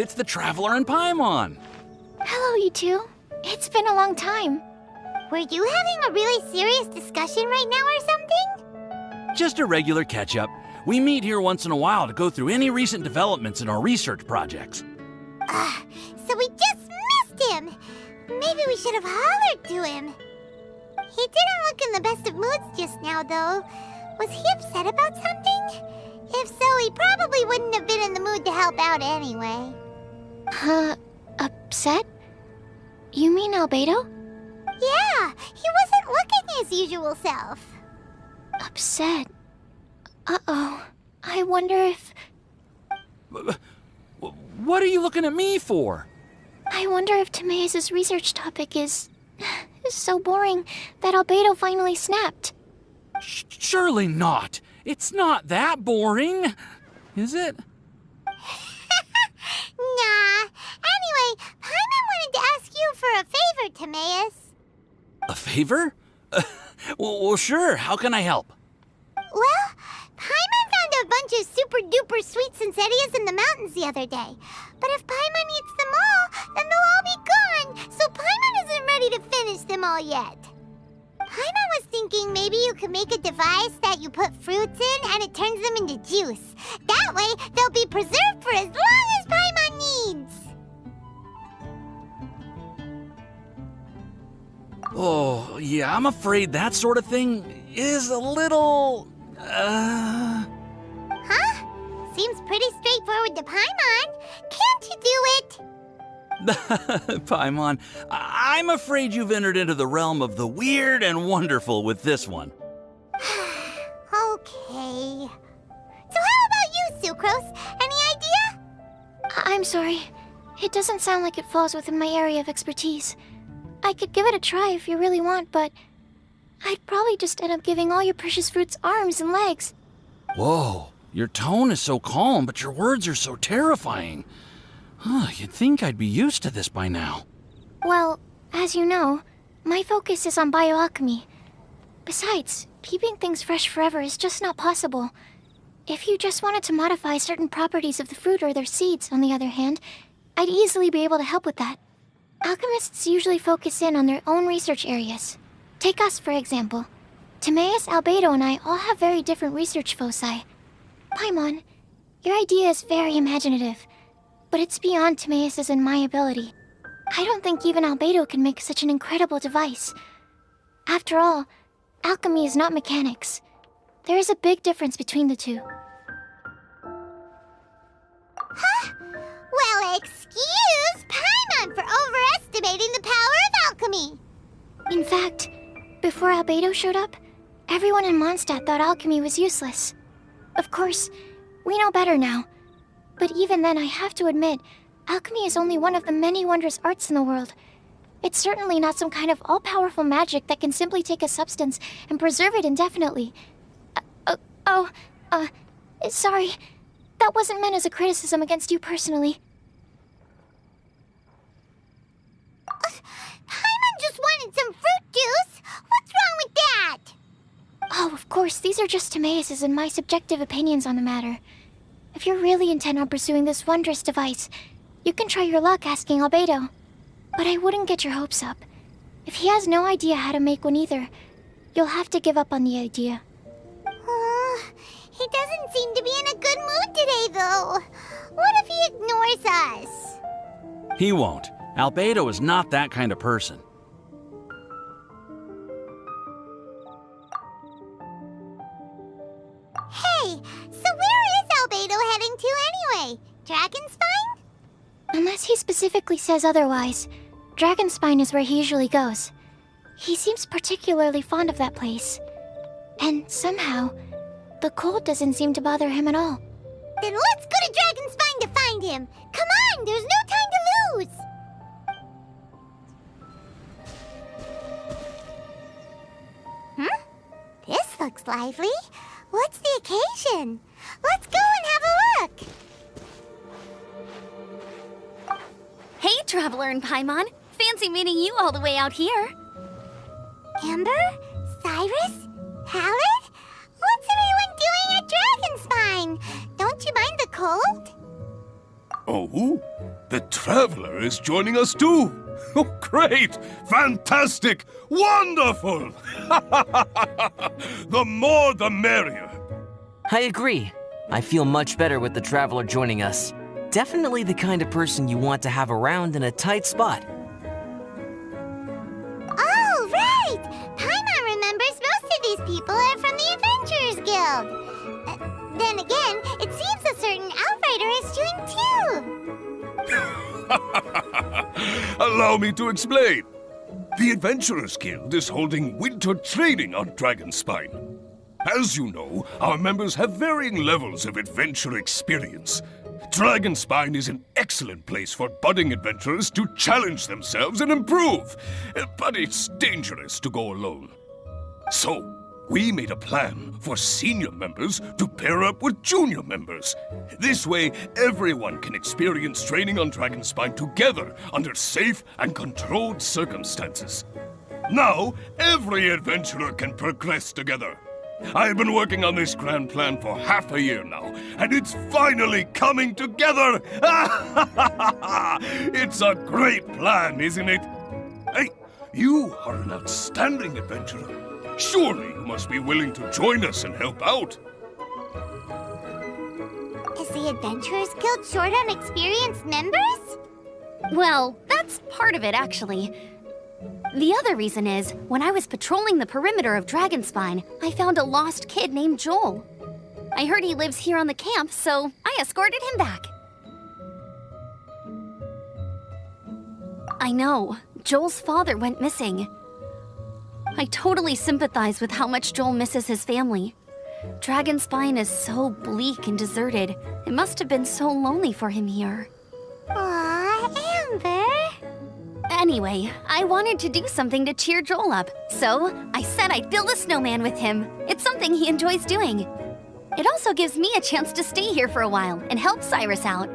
It's the Traveler and Paimon. Hello, you two. It's been a long time. Were you having a really serious discussion right now or something? Just a regular catch-up. We meet here once in a while to go through any recent developments in our research projects. So we just missed him. Maybe we should have hollered to him. He didn't look in the best of moods just now, though. Was he upset about something? If so, he probably wouldn't have been in the mood to help out anyway. Upset? You mean Albedo? Yeah, he wasn't looking his usual self. Upset? Uh-oh. I wonder if... What are you looking at me for? I wonder if Timaeus' research topic is so boring that Albedo finally snapped. Surely not. It's not that boring, is it? Nah. Anyway, Paimon wanted to ask you for a favor, Timaeus. A favor? Well, sure. How can I help? Well, Paimon found a bunch of super-duper sweet Sincerias in the mountains the other day. But if Paimon eats them all, then they'll all be gone, so Paimon isn't ready to finish them all yet. Paimon was thinking maybe you could make a device that you put fruits in and it turns them into juice. That way, they'll be preserved for as long as Paimon needs. Oh, yeah, I'm afraid that sort of thing is a little... Huh? Seems pretty straightforward to Paimon. Can't you do it? Paimon, I'm afraid you've entered into the realm of the weird and wonderful with this one. Okay. So how about you, Sucrose? Any idea? I'm sorry. It doesn't sound like it falls within my area of expertise. I could give it a try if you really want, but I'd probably just end up giving all your precious fruits arms and legs. Whoa, your tone is so calm, but your words are so terrifying. You'd think I'd be used to this by now. Well, as you know, my focus is on bioalchemy. Besides, keeping things fresh forever is just not possible. If you just wanted to modify certain properties of the fruit or their seeds, on the other hand, I'd easily be able to help with that. Alchemists usually focus in on their own research areas. Take us, for example. Timaeus, Albedo, and I all have very different research foci. Paimon, your idea is very imaginative, but it's beyond Timaeus' and my ability. I don't think even Albedo can make such an incredible device. After all, alchemy is not mechanics. There is a big difference between the two. Huh? Well, excuse Paimon for overestimating the power of alchemy. In fact, before Albedo showed up, everyone in Mondstadt thought alchemy was useless. Of course, we know better now. But even then, I have to admit, alchemy is only one of the many wondrous arts in the world. It's certainly not some kind of all-powerful magic that can simply take a substance and preserve it indefinitely. Sorry. That wasn't meant as a criticism against you personally. Paimon just wanted some fruit juice. What's wrong with that? Oh, of course, these are just Timaeus' and my subjective opinions on the matter. If you're really intent on pursuing this wondrous device, you can try your luck asking Albedo. But I wouldn't get your hopes up. If he has no idea how to make one either, you'll have to give up on the idea. He doesn't seem to be in a good mood today, though. What if he ignores us? He won't. Albedo is not that kind of person. Hey, so where is Albedo heading to anyway? Dragonspine? Unless he specifically says otherwise, Dragonspine is where he usually goes. He seems particularly fond of that place. And somehow, the cold doesn't seem to bother him at all. Then let's go to Dragonspine to find him. Come on, there's no time to lose. This looks lively. What's the occasion? Let's go and have a look. Hey, Traveler and Paimon. Fancy meeting you all the way out here. Amber? Cyrus? Halid? What's everyone doing at Dragonspine? Don't you mind the cold? Oh, The Traveler is joining us too! Oh, great! Fantastic! Wonderful! The more the merrier. I agree. I feel much better with the Traveler joining us. Definitely the kind of person you want to have around in a tight spot. Oh, right! Paimon remembers most of these people are from the Adventurers Guild. Then again, it seems a certain Outrider is doing too. Allow me to explain. The Adventurers Guild is holding winter training on Dragonspine. As you know, our members have varying levels of adventure experience. Dragonspine is an excellent place for budding adventurers to challenge themselves and improve, but it's dangerous to go alone. So, we made a plan for senior members to pair up with junior members. This way, everyone can experience training on Dragonspine together under safe and controlled circumstances. Now, every adventurer can progress together. I've been working on this grand plan for half a year now, and it's finally coming together! It's a great plan, isn't it? Hey, you are an outstanding adventurer. Surely you must be willing to join us and help out. Is the Adventurers Guild short on experienced members? Well, that's part of it, actually. The other reason is, when I was patrolling the perimeter of Dragonspine, I found a lost kid named Joel. I heard he lives here on the camp, so I escorted him back. I know, Joel's father went missing. I totally sympathize with how much Joel misses his family. Dragonspine is so bleak and deserted. It must have been so lonely for him here. Aw, Amber. Anyway, I wanted to do something to cheer Joel up, so I said I'd build a snowman with him. It's something he enjoys doing. It also gives me a chance to stay here for a while and help Cyrus out.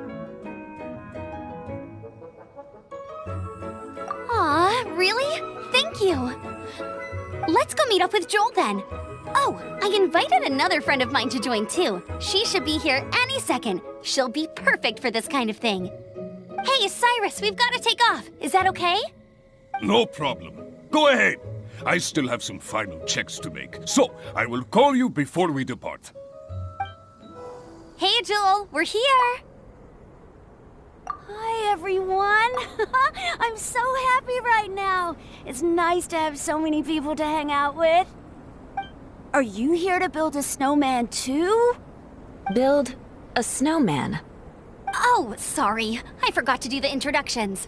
Aw, really? Thank you. Let's go meet up with Joel then. Oh, I invited another friend of mine to join too. She should be here any second. She'll be perfect for this kind of thing. Hey, Cyrus, we've got to take off. Is that okay? No problem. Go ahead. I still have some final checks to make, so I will call you before we depart. Hey, Joel, we're here. Hi, everyone. I'm so happy right now. It's nice to have so many people to hang out with. Are you here to build a snowman too? Build a snowman? Oh, sorry. I forgot to do the introductions.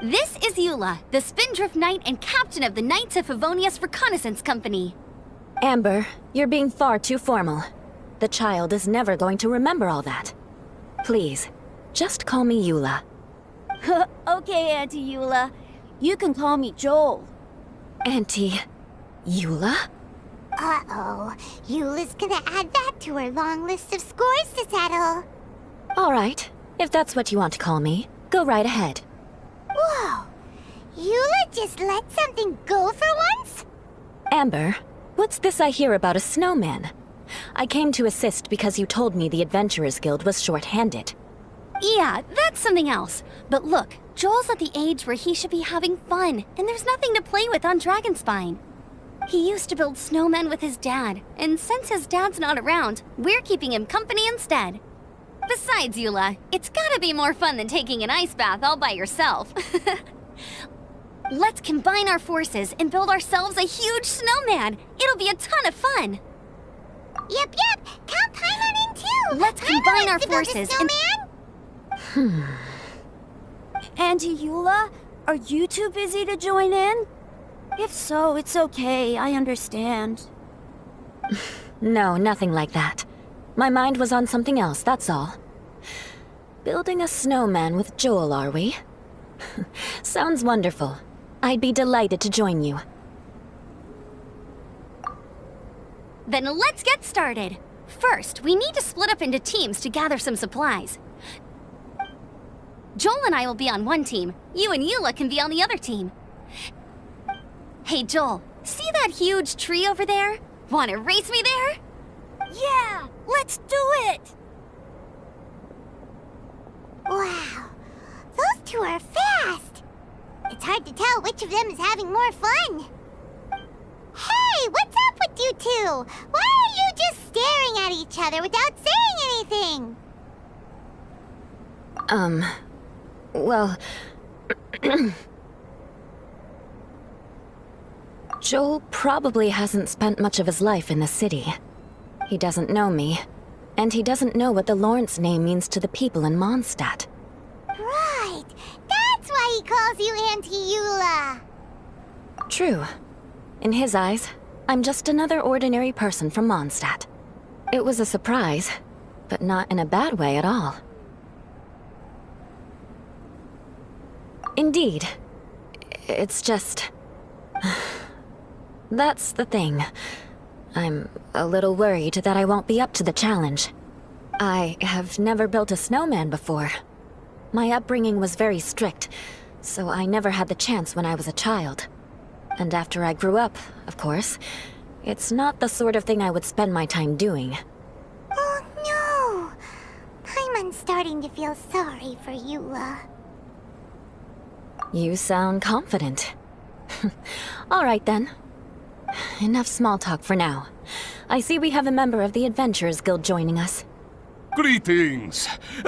This is Eula, the Spindrift Knight and captain of the Knights of Favonius Reconnaissance Company. Amber, you're being far too formal. The child is never going to remember all that. Please, just call me Eula. Okay, Auntie Eula. You can call me Joel. Auntie Eula? Uh-oh. Eula's gonna add that to her long list of scores to settle. All right, if that's what you want to call me, go right ahead. Whoa! Eula just let something go for once? Amber, what's this I hear about a snowman? I came to assist because you told me the Adventurers Guild was short-handed. Yeah, that's something else. But look, Joel's at the age where he should be having fun, and there's nothing to play with on Dragonspine. He used to build snowmen with his dad, and since his dad's not around, we're keeping him company instead. Besides, Eula, it's gotta be more fun than taking an ice bath all by yourself. Let's combine our forces and build ourselves a huge snowman. It'll be a ton of fun. Yep. Count Paimon in too. Let's Paimon combine our wants to build a forces snowman. Auntie Eula, are you too busy to join in? If so, it's okay. I understand. No, nothing like that. My mind was on something else, that's all. Building a snowman with Joel, are we? Sounds wonderful. I'd be delighted to join you. Then let's get started. First, we need to split up into teams to gather some supplies. Joel and I will be on one team. You and Eula can be on the other team. Hey, Joel, see that huge tree over there? Wanna race me there? Yeah, let's do it! Wow. two are fast. It's hard to tell which of them is having more fun. Hey, what's up with you two? Why are you just staring at each other without saying anything? Well... Joel probably hasn't spent much of his life in the city. He doesn't know me, and he doesn't know what the Lawrence name means to the people in Mondstadt. Right, that's why he calls you Auntie Eula. True. In his eyes, I'm just another ordinary person from Mondstadt. It was a surprise, but not in a bad way at all. Indeed. It's just... That's the thing. I'm a little worried that I won't be up to the challenge. I have never built a snowman before. My upbringing was very strict, so I never had the chance when I was a child. And after I grew up, of course, it's not the sort of thing I would spend my time doing. Oh no! Paimon's starting to feel sorry for Eula. You sound confident. All right then. Enough small talk for now. I see we have a member of the Adventurers Guild joining us. Greetings.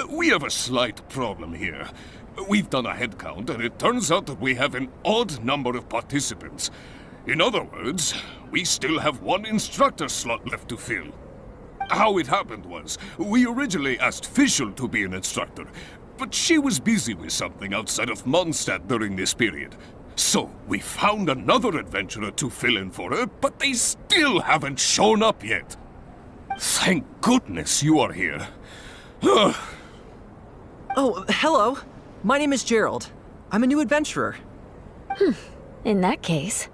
We have a slight problem here. We've done a head count, and it turns out that we have an odd number of participants. In other words, we still have one instructor slot left to fill. How it happened was, we originally asked Fischl to be an instructor, but she was busy with something outside of Mondstadt during this period. So, we found another adventurer to fill in for her, but they still haven't shown up yet. Thank goodness you are here. Oh, hello. My name is Gerald. I'm a new adventurer. In that case...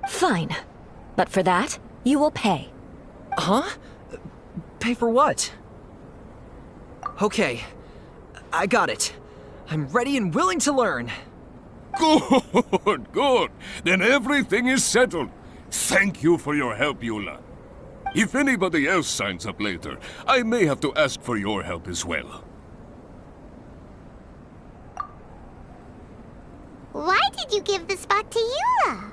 Fine. But for that, you will pay. Huh? Pay for what? Okay. I got it. I'm ready and willing to learn. Good, good. Then everything is settled. Thank you for your help, Eula. If anybody else signs up later, I may have to ask for your help as well. Why did you give the spot to Eula?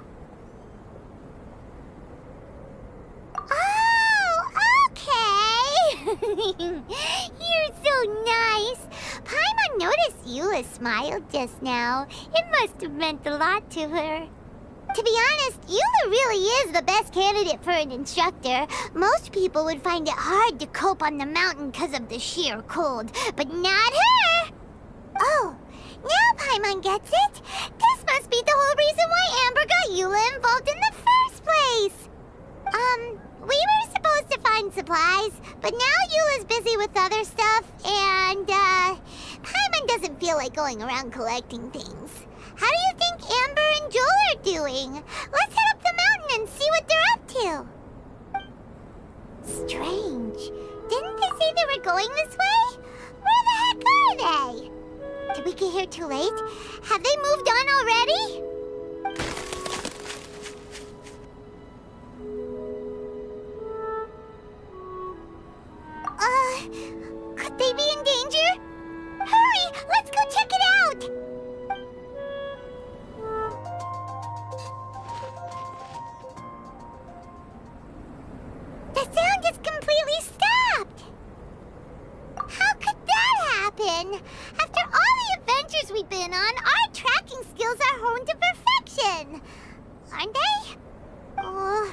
Oh, okay. You're so nice. Paimon noticed Eula smiled just now. It must have meant a lot to her. To be honest, Eula really is the best candidate for an instructor. Most people would find it hard to cope on the mountain because of the sheer cold, but not her! Oh, now Paimon gets it. This must be the whole reason why Amber got Eula involved in the first place. We were supposed to find supplies, but now Eula's busy with other stuff, and, Paimon doesn't feel like going around collecting things. How do you think Amber and Joel are doing? Let's head up the mountain and see what they're up to. Strange. Didn't they say they were going this way? Where the heck are they? Did we get here too late? Have they moved on already? Could they be in danger? Hurry! Let's go check it out! The sound is completely stopped! How could that happen? After all the adventures we've been on, our tracking skills are honed to perfection! Aren't they? Oh,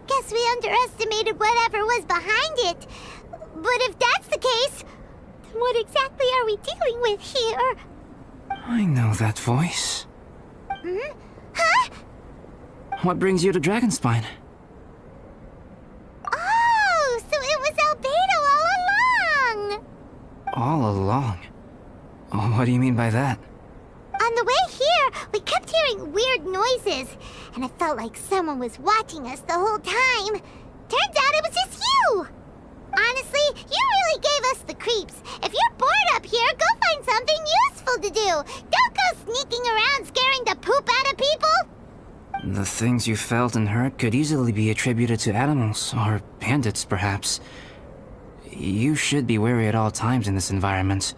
guess we underestimated whatever was behind it. But if that's the case, then what exactly are we dealing with here? I know that voice. Hmm? Huh? What brings you to Dragonspine? Oh, so it was Albedo all along! All along? What do you mean by that? On the way here, we kept hearing weird noises, and it felt like someone was watching us the whole time. Turns out it was just you! Honestly, you really gave us the creeps. If you're bored up here, go find something useful to do. Don't go sneaking around scaring the poop out of people. The things you felt and heard could easily be attributed to animals, or bandits, perhaps. You should be wary at all times in this environment.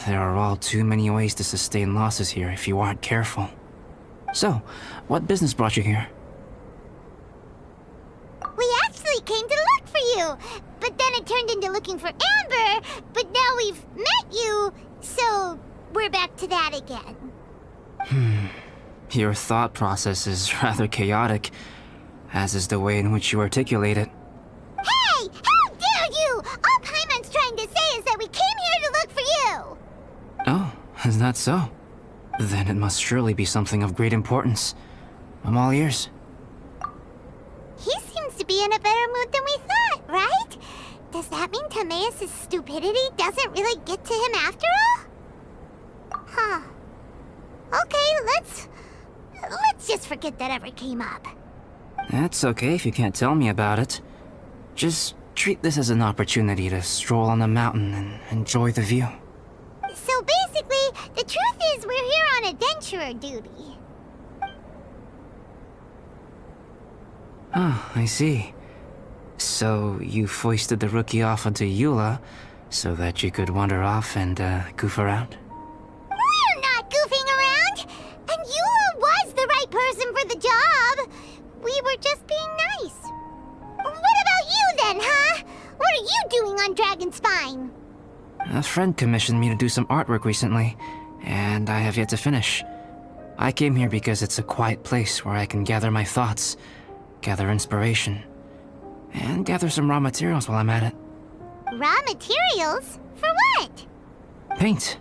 There are all too many ways to sustain losses here if you aren't careful. So, what business brought you here? We actually came to look for you, but then it turned into looking for Amber, but now we've met you, so we're back to that again. Your thought process is rather chaotic, as is the way in which you articulate it. Hey! How dare you! All Paimon's trying to say is that we came here to look for you! Oh, is that so? Then it must surely be something of great importance. I'm all ears. He seems to be in a better mood than we thought, right? Does that mean Timaeus' stupidity doesn't really get to him after all? Huh. Okay, let's just forget that ever came up. That's okay if you can't tell me about it. Just treat this as an opportunity to stroll on the mountain and enjoy the view. So basically, the truth is we're here on adventurer duty. Ah, I see. So you foisted the rookie off onto Eula so that you could wander off and goof around? We're not goofing around! And Eula was the right person for the job! We were just being nice. What about you then, huh? What are you doing on Dragonspine? A friend commissioned me to do some artwork recently, and I have yet to finish. I came here because it's a quiet place where I can gather my thoughts, gather inspiration, and gather some raw materials while I'm at it. Raw materials? For what? Paint.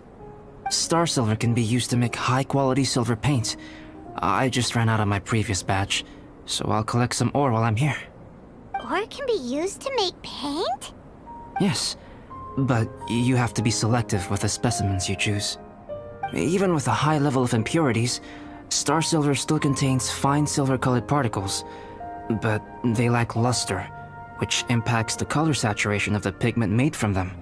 Star silver can be used to make high-quality silver paint. I just ran out of my previous batch, so I'll collect some ore while I'm here. Ore can be used to make paint? Yes, but you have to be selective with the specimens you choose. Even with a high level of impurities, star silver still contains fine silver-colored particles, but they lack luster, which impacts the color saturation of the pigment made from them.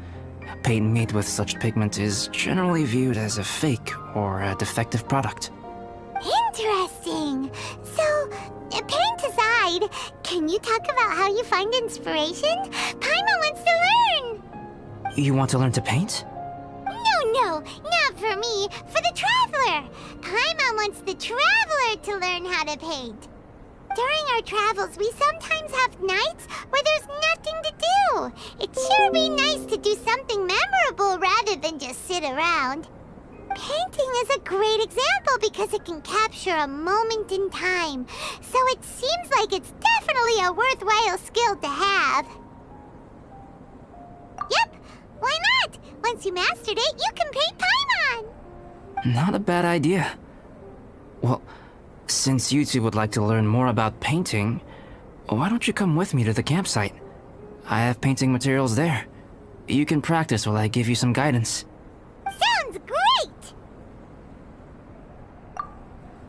Paint made with such pigment is generally viewed as a fake or a defective product. Interesting. So, paint aside, can you talk about how you find inspiration? Paimon wants to learn! You want to learn to paint? No, not for me, for the Traveler! Paimon wants the Traveler to learn how to paint. During our travels, we sometimes have nights where there's nothing to do. It'd sure be nice to do something memorable rather than just sit around. Painting is a great example because it can capture a moment in time, so it seems like it's definitely a worthwhile skill to have. Yep, why not? Once you mastered it, you can paint Paimon! Not a bad idea. Well, since you two would like to learn more about painting, why don't you come with me to the campsite? I have painting materials there. You can practice while I give you some guidance. Sounds great!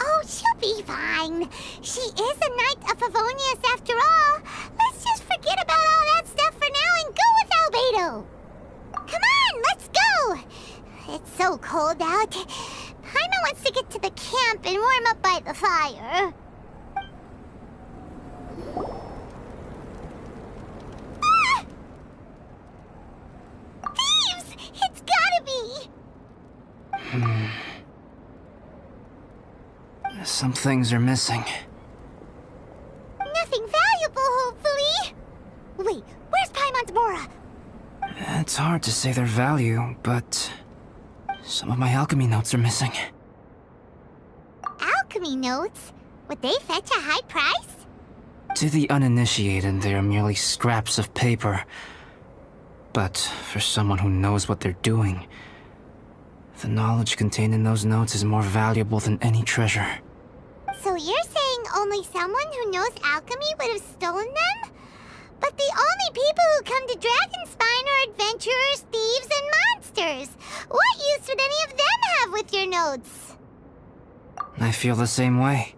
Oh, she'll be fine. She is a Knight of Favonius after all. Let's just forget about all that stuff for now and go with Albedo. Come on, let's go! It's so cold out. Paimon wants to get to the camp and warm up by the fire. Ah! Thieves! It's gotta be! Some things are missing. Nothing valuable, hopefully. Wait, where's Paimon's Mora? It's hard to say their value, but some of my alchemy notes are missing. Alchemy notes? Would they fetch a high price? To the uninitiated, they are merely scraps of paper. But for someone who knows what they're doing, the knowledge contained in those notes is more valuable than any treasure. So you're saying only someone who knows alchemy would have stolen them? But the only people who come to Dragonspine are adventurers, thieves, and monsters. What use would any of them have with your notes? I feel the same way.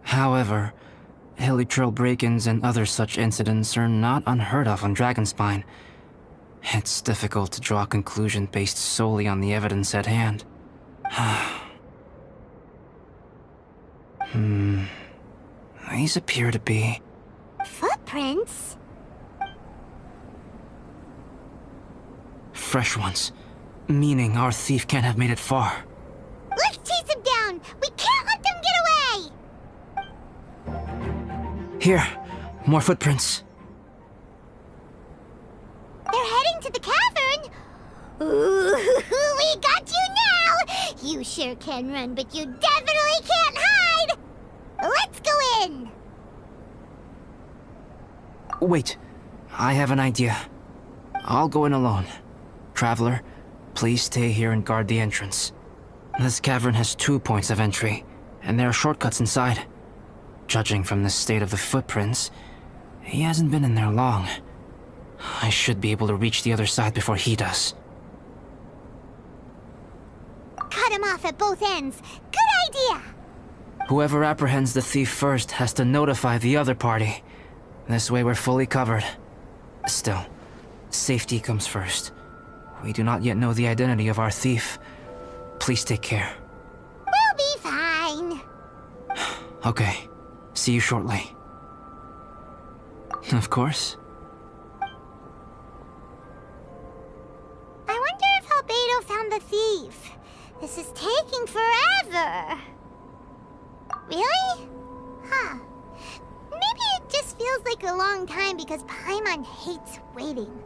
However, Hilichurl break-ins and other such incidents are not unheard of on Dragonspine. It's difficult to draw a conclusion based solely on the evidence at hand. These appear to be... Footprints? fresh ones. Meaning our thief can't have made it far. Let's chase him down! We can't let them get away! Here, more footprints. They're heading to the cavern! Ooh, we got you now! You sure can run, but you definitely can't hide! Let's go in! Wait, I have an idea. I'll go in alone. Traveler, please stay here and guard the entrance. This cavern has 2 points of entry, and there are shortcuts inside. Judging from the state of the footprints, he hasn't been in there long. I should be able to reach the other side before he does. Cut him off at both ends. Good idea! Whoever apprehends the thief first has to notify the other party. This way we're fully covered. Still, safety comes first. We do not yet know the identity of our thief. Please take care. We'll be fine. Okay, see you shortly. Of course. I wonder if Albedo found the thief. This is taking forever. Really? Huh. Maybe it just feels like a long time because Paimon hates waiting.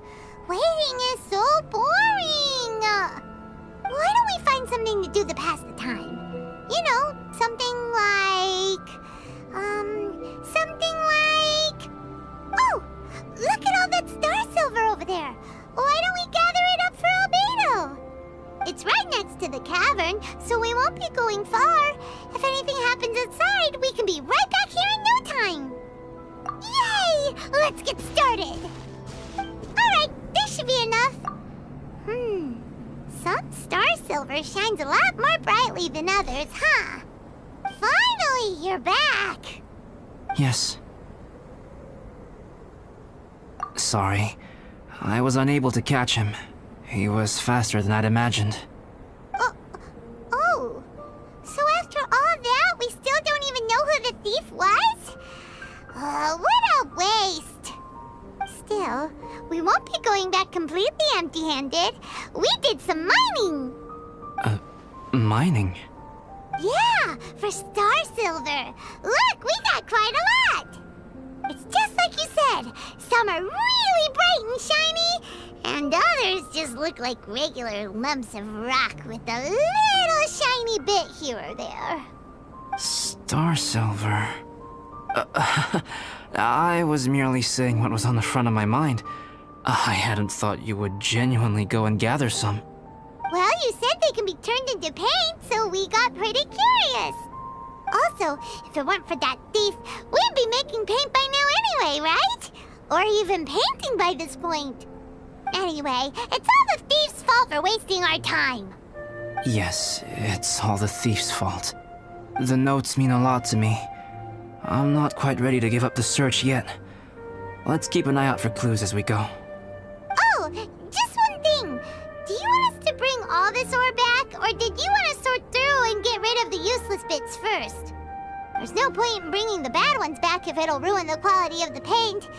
Waiting is so boring! Why don't we find something to do to pass the time? You know, something like... Oh! Look at all that star silver over there! Why don't we gather it up for Albedo? It's right next to the cavern, so we won't be going far. If anything happens outside, we can be right back here in no time. Yay! Let's get started! Alright, this should be enough. Some star silver shines a lot more brightly than others, huh? Finally, you're back! Yes. Sorry. I was unable to catch him. He was faster than I'd imagined. Oh. So after all that, we still don't even know who the thief was? What a waste! Still, we won't be going back completely empty-handed. We did some mining! Mining? Yeah, for star silver. Look, we got quite a lot! It's just like you said. Some are really bright and shiny, and others just look like regular lumps of rock with a little shiny bit here or there. Star silver. I was merely saying what was on the front of my mind. I hadn't thought you would genuinely go and gather some. Well, you said they can be turned into paint, so we got pretty curious. Also, if it weren't for that thief, we'd be making paint by now anyway, right? Or even painting by this point. Anyway, it's all the thief's fault for wasting our time. Yes, it's all the thief's fault. The notes mean a lot to me. I'm not quite ready to give up the search yet. Let's keep an eye out for clues as we go. Oh, just one thing. Do you want us to bring all this ore back, or did you want to sort through and get rid of the useless bits first? There's no point in bringing the bad ones back if it'll ruin the quality of the paint.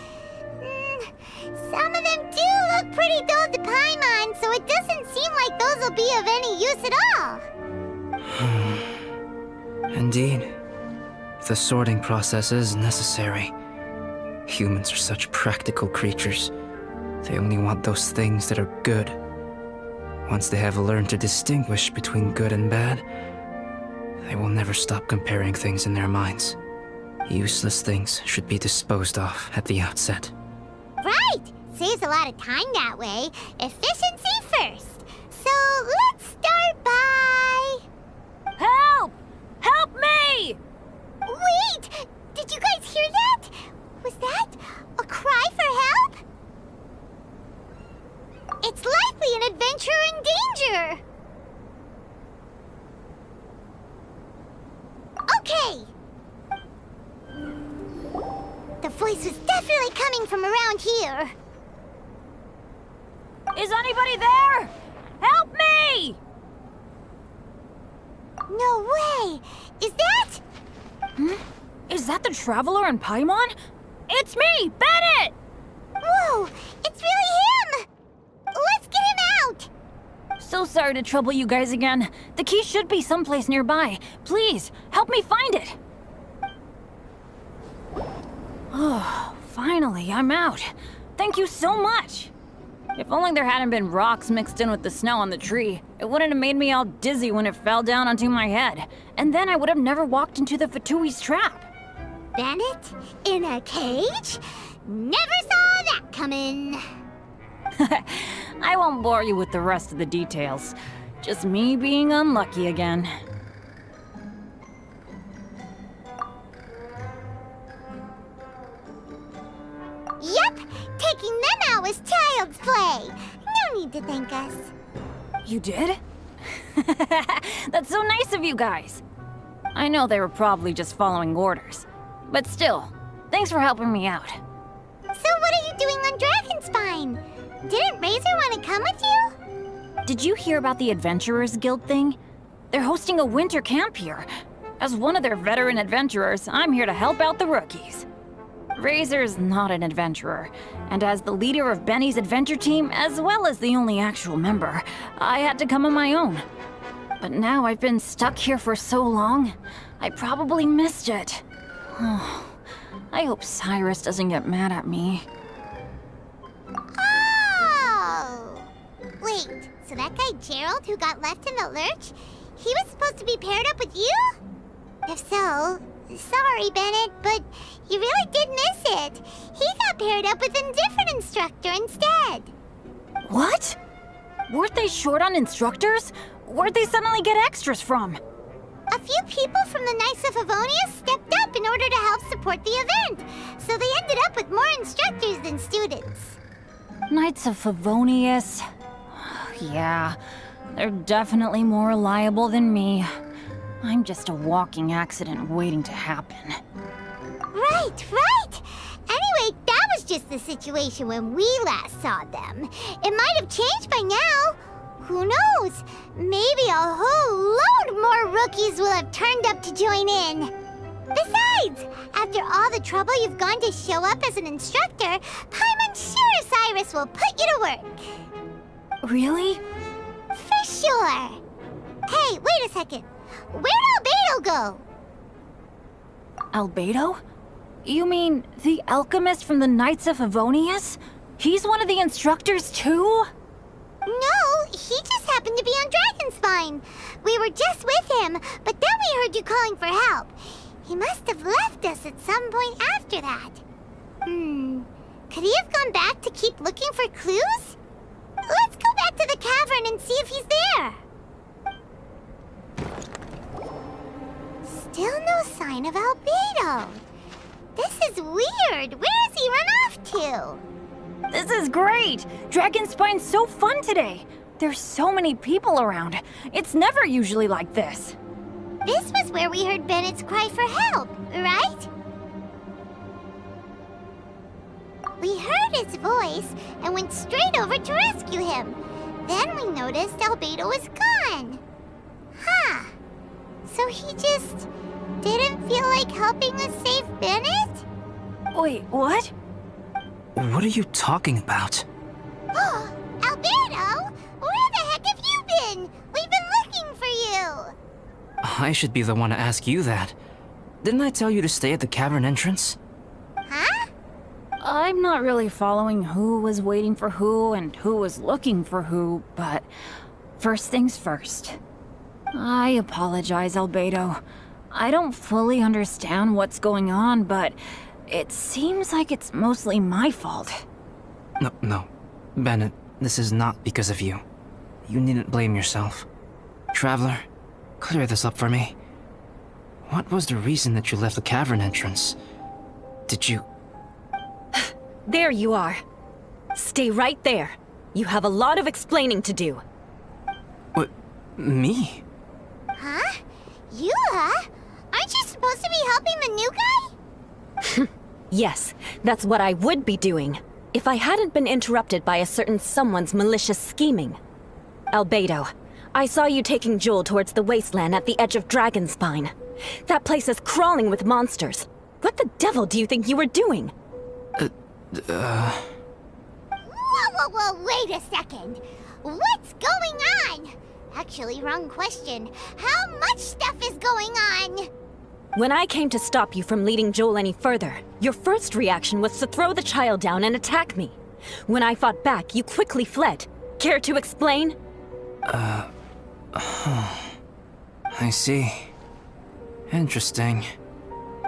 Some of them do look pretty dull to Paimon, so it doesn't seem like those will be of any use at all. Indeed. The sorting process is necessary. Humans are such practical creatures. They only want those things that are good. Once they have learned to distinguish between good and bad, they will never stop comparing things in their minds. Useless things should be disposed of at the outset. Right! Saves a lot of time that way. Efficiency first. So let's start by... Help! Help me! Wait! Did you guys hear that? Was that a cry for help? It's likely an adventurer in danger! Okay! The voice was definitely coming from around here. Is anybody there? Help me! No way! Is that... Is that the Traveler and Paimon? It's me, Bennett! Whoa! It's really him! Let's get him out! So so sorry to trouble you guys again. The key should be someplace nearby. Please, help me find it. Oh, finally, I'm out. Thank you so much. If only there hadn't been rocks mixed in with the snow on the tree, it wouldn't have made me all dizzy when it fell down onto my head. And then I would have never walked into the Fatui's trap. Bennett? In a cage? Never saw that coming. I won't bore you with the rest of the details. Just me being unlucky again. Yep, taking them out was child's play. No need to thank us. You did? That's so nice of you guys. I know they were probably just following orders. But still, thanks for helping me out. So what are you doing on Dragonspine? Didn't Razor want to come with you? Did you hear about the Adventurers Guild thing? They're hosting a winter camp here. As one of their veteran adventurers, I'm here to help out the rookies. Razor's not an adventurer, and as the leader of Benny's adventure team, as well as the only actual member, I had to come on my own. But now I've been stuck here for so long, I probably missed it. Oh, I hope Cyrus doesn't get mad at me. Oh! Wait, so that guy Gerald who got left in the lurch, he was supposed to be paired up with you? If so, sorry, Bennett, but you really did miss it. He got paired up with a different instructor instead. What? Weren't they short on instructors? Where'd they suddenly get extras from? A few people from the Knights of Favonius stepped up in order to help support the event, so they ended up with more instructors than students. Knights of Favonius? Yeah, they're definitely more reliable than me. I'm just a walking accident waiting to happen. Right, right! Anyway, that was just the situation when we last saw them. It might have changed by now. Who knows? Maybe a whole load more rookies will have turned up to join in. Besides, after all the trouble you've gone to show up as an instructor, Paimon's sure Cyrus will put you to work. Really? For sure. Hey, wait a second. Where'd Albedo go? Albedo? You mean the alchemist from the Knights of Favonius? He's one of the instructors too? No, he just happened to be on Dragonspine. We were just with him, but then we heard you calling for help. He must have left us at some point after that. Could he have gone back to keep looking for clues? Let's go back to the cavern and see if he's there. Still no sign of Albedo. This is weird. Where has he run off to? This is great! Dragonspine's so fun today! There's so many people around. It's never usually like this. This was where we heard Bennett's cry for help, right? We heard his voice and went straight over to rescue him. Then we noticed Albedo was gone. Huh. So he just didn't feel like helping us save Bennett? Wait, what? What are you talking about? Oh, Albedo! Where the heck have you been? We've been looking for you! I should be the one to ask you that. Didn't I tell you to stay at the cavern entrance? Huh? I'm not really following who was waiting for who and who was looking for who, but first things first. I apologize, Albedo. I don't fully understand what's going on, but it seems like it's mostly my fault. No. Bennett, this is not because of you. You needn't blame yourself. Traveler, clear this up for me. What was the reason that you left the cavern entrance? Did you... There you are. Stay right there. You have a lot of explaining to do. What? Me? Huh? You, huh? Aren't you supposed to be helping the new guy? Yes, that's what I would be doing, if I hadn't been interrupted by a certain someone's malicious scheming. Albedo, I saw you taking Joel towards the wasteland at the edge of Dragonspine. That place is crawling with monsters. What the devil do you think you were doing? Whoa, wait a second. What's going on? Actually, wrong question. How much stuff is going on? When I came to stop you from leading Joel any further, your first reaction was to throw the child down and attack me. When I fought back, you quickly fled. Care to explain? I see. Interesting.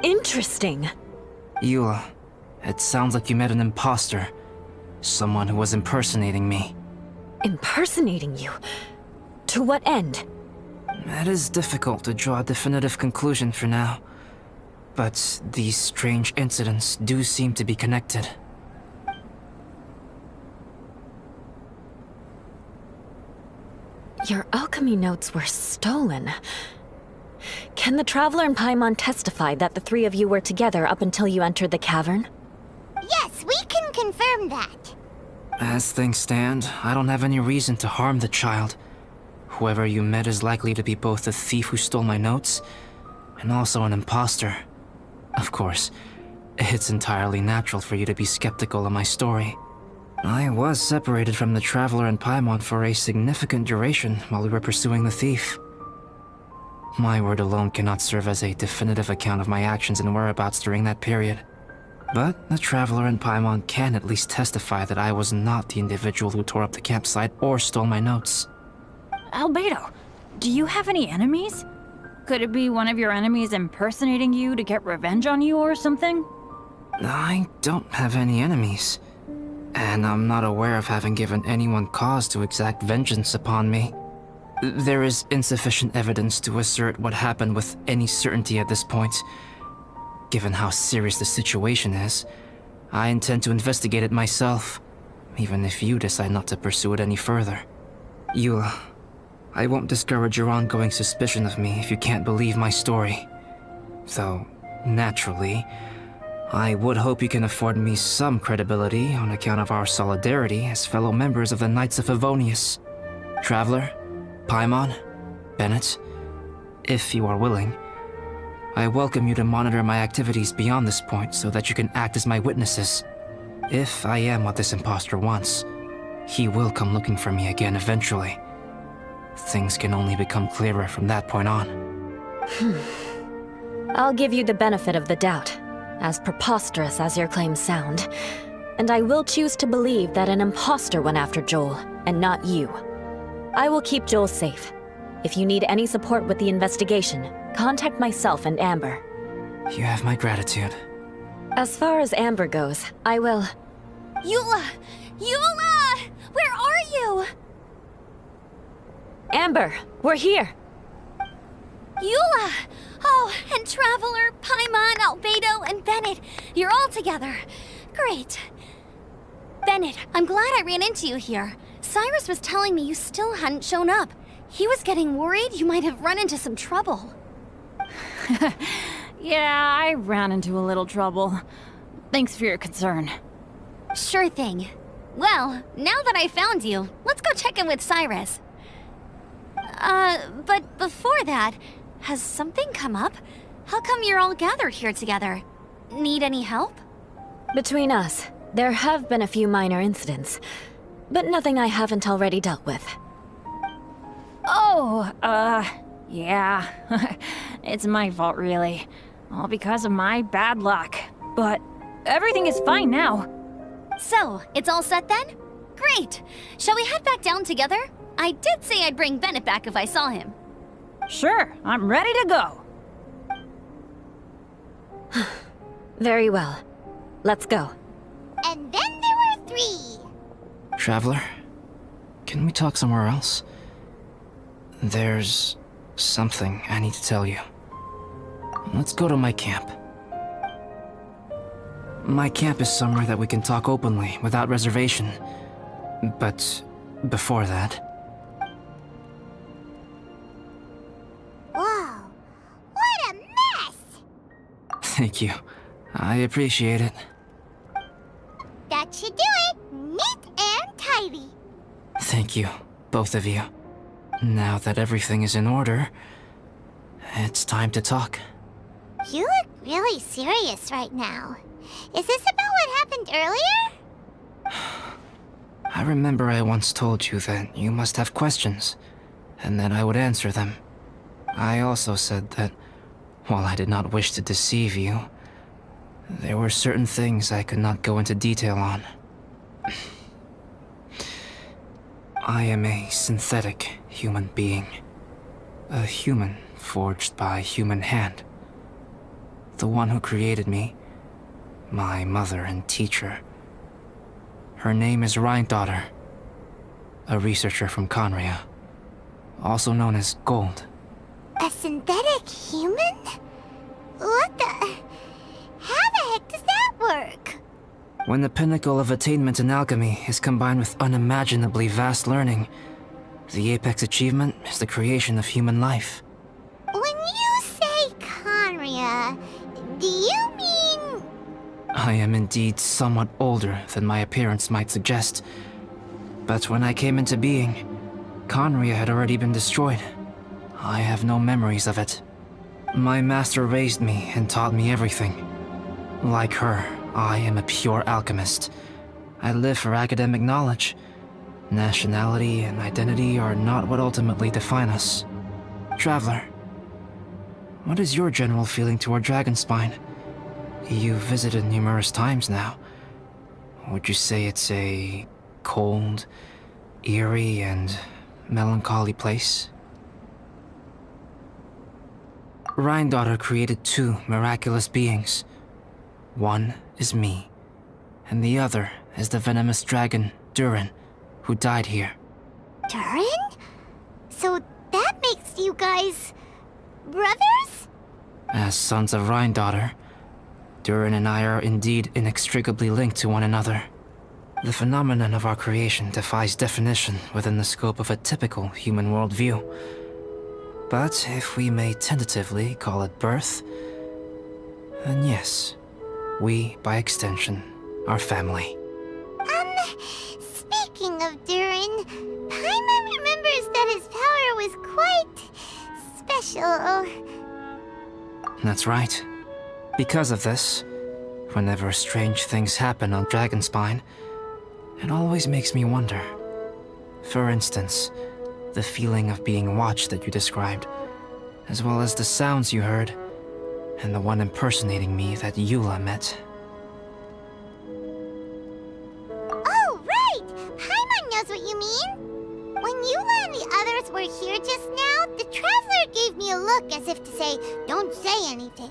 Interesting. Eula, it sounds like you met an imposter. Someone who was impersonating me. Impersonating you? To what end? It is difficult to draw a definitive conclusion for now. But these strange incidents do seem to be connected. Your alchemy notes were stolen. Can the Traveler and Paimon testify that the three of you were together up until you entered the cavern? Yes, we can confirm that. As things stand, I don't have any reason to harm the child. Whoever you met is likely to be both the thief who stole my notes, and also an imposter. Of course, it's entirely natural for you to be skeptical of my story. I was separated from the Traveler and Paimon for a significant duration while we were pursuing the thief. My word alone cannot serve as a definitive account of my actions and whereabouts during that period. But the Traveler and Paimon can at least testify that I was not the individual who tore up the campsite or stole my notes. Albedo, do you have any enemies? Could it be one of your enemies impersonating you to get revenge on you or something? I don't have any enemies. And I'm not aware of having given anyone cause to exact vengeance upon me. There is insufficient evidence to assert what happened with any certainty at this point. Given how serious the situation is, I intend to investigate it myself, even if you decide not to pursue it any further. Eula, I won't discourage your ongoing suspicion of me if you can't believe my story. Though, naturally, I would hope you can afford me some credibility on account of our solidarity as fellow members of the Knights of Favonius. Traveler, Paimon, Bennett, if you are willing, I welcome you to monitor my activities beyond this point so that you can act as my witnesses. If I am what this imposter wants, he will come looking for me again eventually. Things can only become clearer from that point on. I'll give you the benefit of the doubt, as preposterous as your claims sound. And I will choose to believe that an imposter went after Joel, and not you. I will keep Joel safe. If you need any support with the investigation, contact myself and Amber. You have my gratitude. As far as Amber goes, I will... Eula! Eula! Where are you? Amber, we're here! Eula! Oh, and Traveler, Paimon, Albedo, and Bennett. You're all together. Great. Bennett, I'm glad I ran into you here. Cyrus was telling me you still hadn't shown up. He was getting worried you might have run into some trouble. Yeah, I ran into a little trouble. Thanks for your concern. Sure thing. Well, now that I found you, let's go check in with Cyrus. But before that, has something come up? How come you're all gathered here together? Need any help? Between us, there have been a few minor incidents, but nothing I haven't already dealt with. Oh, yeah. It's my fault, really. All because of my bad luck. But everything is fine now. So, it's all set then? Great! Shall we head back down together? I did say I'd bring Bennett back if I saw him. Sure, I'm ready to go. Very well. Let's go. And then there were 3. Traveler, can we talk somewhere else? There's something I need to tell you. Let's go to my camp. My camp is somewhere that we can talk openly, without reservation. But before that... Whoa, what a mess! Thank you. I appreciate it. That should do it. Neat and tidy. Thank you, both of you. Now that everything is in order, it's time to talk. You look really serious right now. Is this about what happened earlier? I remember I once told you that you must have questions, and that I would answer them. I also said that, while I did not wish to deceive you, there were certain things I could not go into detail on. I am a synthetic human being. A human forged by human hand. The one who created me, my mother and teacher. Her name is Rhine-daughter, a researcher from Conria, also known as Gold. A synthetic human? What the... How the heck does that work? When the pinnacle of attainment in alchemy is combined with unimaginably vast learning, the apex achievement is the creation of human life. When you say Conria, do you mean... I am indeed somewhat older than my appearance might suggest. But when I came into being, Conria had already been destroyed. I have no memories of it. My master raised me and taught me everything. Like her, I am a pure alchemist. I live for academic knowledge. Nationality and identity are not what ultimately define us. Traveler, what is your general feeling toward Dragonspine? You've visited numerous times now. Would you say it's a cold, eerie, and melancholy place? Rhine-daughter created two miraculous beings. One is me, and the other is the venomous dragon, Durin, who died here. Durin? So that makes you guys... brothers? As sons of Rhine-daughter, Durin and I are indeed inextricably linked to one another. The phenomenon of our creation defies definition within the scope of a typical human worldview. But if we may tentatively call it birth, then yes, we, by extension, are family. Speaking of Durin, Paimon remembers that his power was quite... special. That's right. Because of this, whenever strange things happen on Dragonspine, it always makes me wonder. For instance, the feeling of being watched that you described, as well as the sounds you heard, and the one impersonating me that Eula met. Oh, right! Paimon knows what you mean! When Eula and the others were here just now, the Traveler gave me a look as if to say, don't say anything.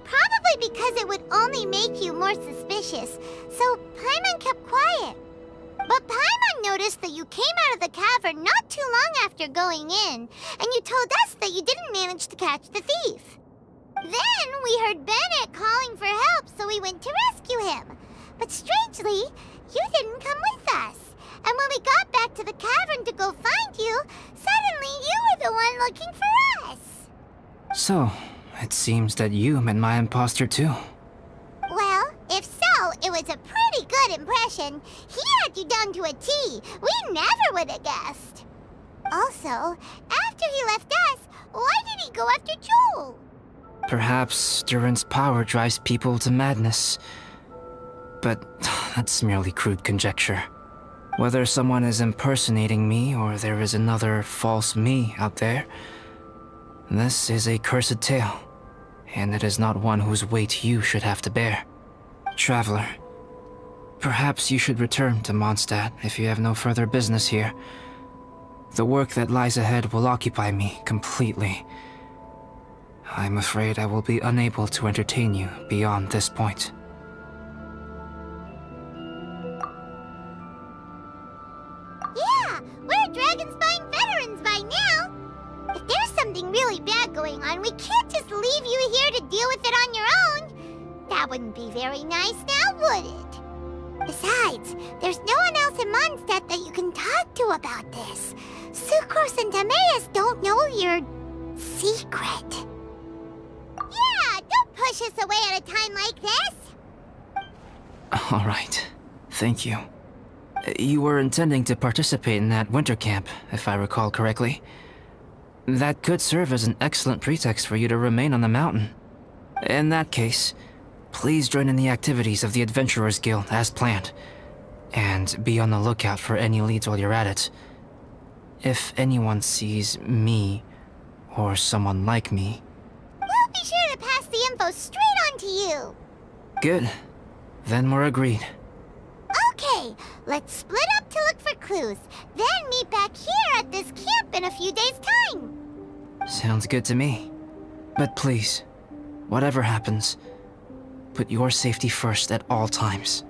Probably because it would only make you more suspicious, so Paimon kept quiet. But Paimon noticed that you came out of the cavern not too long after going in, and you told us that you didn't manage to catch the thief. Then we heard Bennett calling for help, so we went to rescue him. But strangely, you didn't come with us. And when we got back to the cavern to go find you, suddenly you were the one looking for us. So, it seems that you met my imposter too. Well, if so, it was a pretty good impression. He had you down to a T. We never would have guessed. Also, after he left us, why did he go after Joel? Perhaps Durin's power drives people to madness. But that's merely crude conjecture. Whether someone is impersonating me or there is another false me out there, this is a cursed tale, and it is not one whose weight you should have to bear. Traveler, perhaps you should return to Mondstadt if you have no further business here. The work that lies ahead will occupy me completely. I'm afraid I will be unable to entertain you beyond this point. Yeah, we're Dragonspine veterans by now. If there's something really bad going on, we can't just leave you here to deal with it on your own. That wouldn't be very nice now, would it? Besides, there's no one else in Mondstadt that you can talk to about this. Sucrose and Timaeus don't know your secret. Yeah, don't push us away at a time like this. All right. Thank you. You were intending to participate in that winter camp, if I recall correctly. That could serve as an excellent pretext for you to remain on the mountain. In that case, please join in the activities of the Adventurers Guild as planned. And be on the lookout for any leads while you're at it. If anyone sees me, or someone like me... We'll be sure to pass the info straight on to you. Good. Then we're agreed. Okay, let's split up to look for clues, then meet back here at this camp in a few days' time. Sounds good to me. But please, whatever happens, put your safety first at all times.